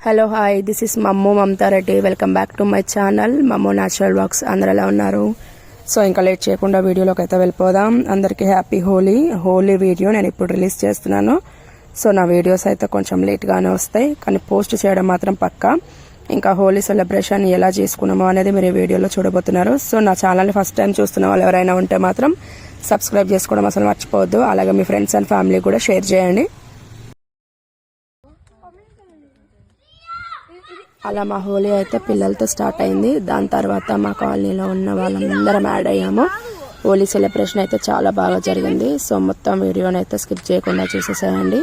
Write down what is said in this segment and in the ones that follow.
Hello hi, this is మమ్ము Mamata Reddy. Welcome back to my channel మమ్ము natural wax. అందరు ఎలా ఉన్నారు? సో ఇంకా లేట్ చేయకుండా వీడియోలోకి అయితే వెళ్ళిపోదాం. అందరికీ హ్యాపీ హోలీ వీడియో నేను ఇప్పుడు రిలీజ్ చేస్తున్నాను. సో నా వీడియోస్ అయితే కొంచెం లేట్గానే వస్తాయి, కానీ పోస్ట్ చేయడం మాత్రం పక్కా. ఇంకా హోలీ సెలబ్రేషన్ ఎలా చేసుకున్నామో అనేది మీరు ఈ వీడియోలో చూడబోతున్నారు. సో నా ఛానల్ని ఫస్ట్ టైం చూస్తున్న వాళ్ళు ఎవరైనా ఉంటే మాత్రం సబ్స్క్రైబ్ చేసుకోవడం అసలు మర్చిపోవద్దు. అలాగే మీ ఫ్రెండ్స్ అండ్ ఫ్యామిలీ కూడా షేర్ చేయండి. అలా మా హోలీ అయితే పిల్లలతో స్టార్ట్ అయింది. దాని తర్వాత మా కాలనీలో ఉన్న వాళ్ళందరం యాడ్ అయ్యాము. హోలీ సెలబ్రేషన్ అయితే చాలా బాగా జరిగింది. సో మొత్తం వీడియోని అయితే స్కిప్ చేయకుండా చూసేసేయండి.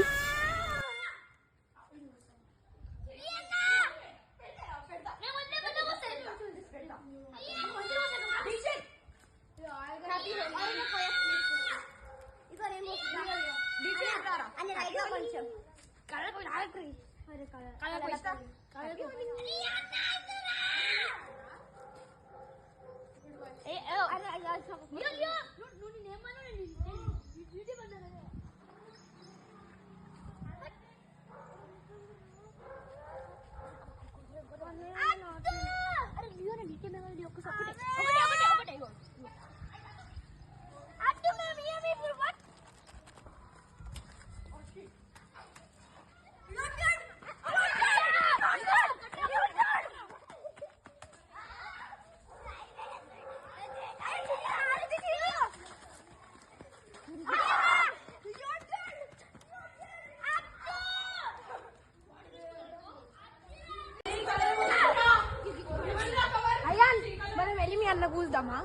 అన్న కూల్దామా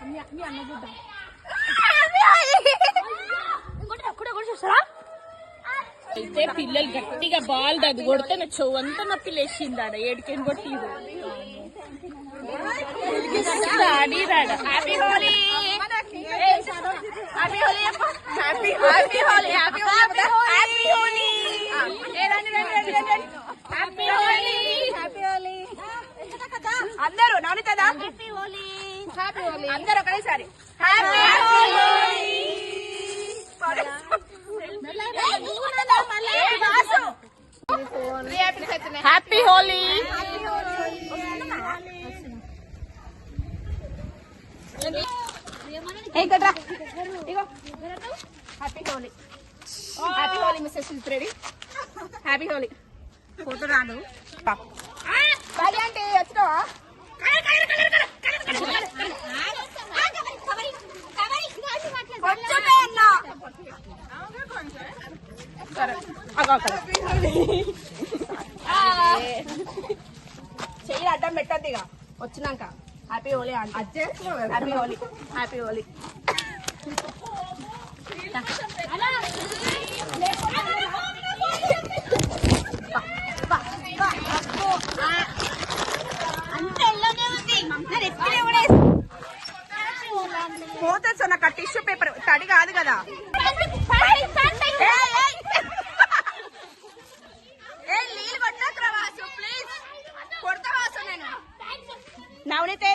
మీ అన్న కూద్దాం అయితే పిల్లలు గట్టిగా బాల్ అది కొడితే నా చెవు అంతా నొప్పి లేచింది. ఆడ ఏడికేం కొట్టి happy Holi happy Holi happy happy Holi happy Holi happy Holi happy Holi అందరూ నానుతుందా? హ్యాపీ హోలీ హ్యాపీ హోలీ అందరూ ఒకటేసారి happy Holi. Happy Holi happy Holi happy Holi Mrs ready happy Holi photo రాను అంటే వచ్చినావా? చెయ్యి అడ్డం పెట్టద్దు ఇక వచ్చినాక. హ్యాపీ హోలీ అంటే హ్యాపీ హోలీ హ్యాపీ హోలీ. పోతే సో నాకు టిష్యూ పేపర్ తడి కాదు కదా. నీళ్ళు కొట్టా వాసు ప్లీజ్, కొడతా వాసు. నేను నవనీతే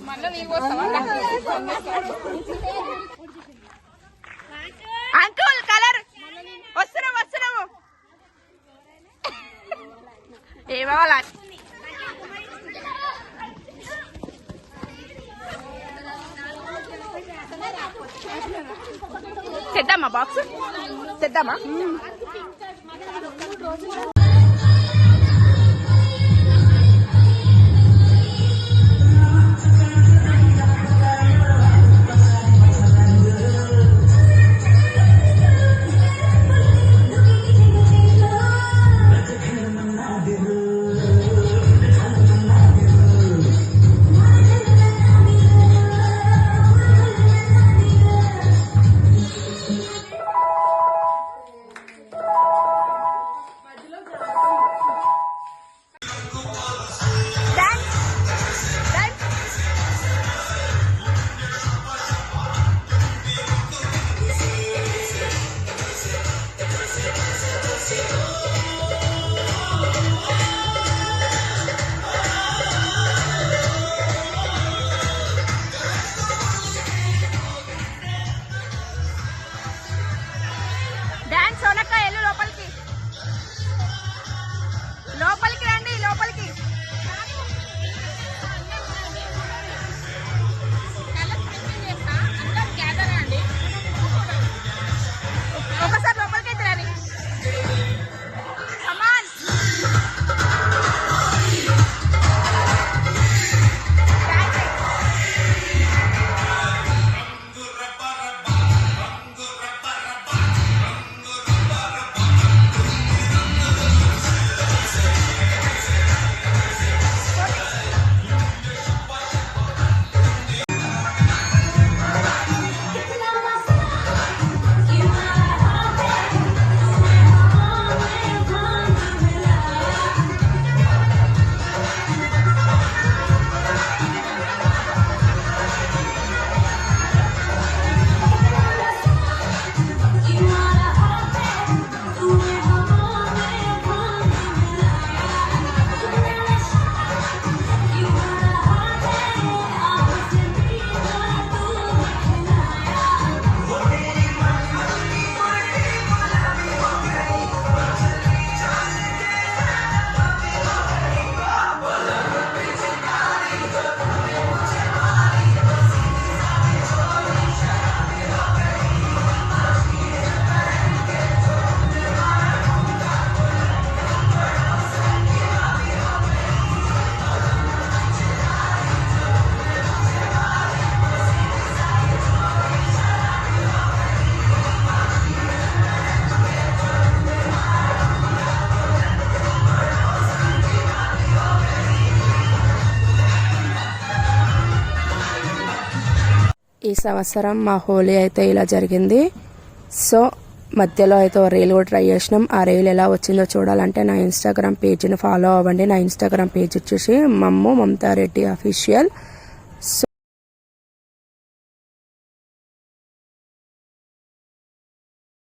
మళ్ళీ నీళ్ళు పోస్తావా? అంకుల్ కలర్ వస్తున్నావు ఏమవ్వాలా? తెద్దామా బాక్స్ తెద్దామా? కమాన్ సోనక్క ఎల్లు లోపలికి లోపలికి రండి లోపలికి ఒకసారి లోపలికి అయితే రండి కమాన్ ఈ సంవత్సరం మా హోలీ అయితే ఇలా జరిగింది. సో మధ్యలో అయితే ఒక రీల్ కూడా ట్రై చేసినాం. ఆ రీల్ ఎలా వచ్చిందో చూడాలంటే నా ఇన్స్టాగ్రామ్ పేజ్ని ఫాలో అవ్వండి. నా ఇన్స్టాగ్రామ్ పేజ్ వచ్చేసి మమ్ము మమతారెడ్డి అఫీషియల్.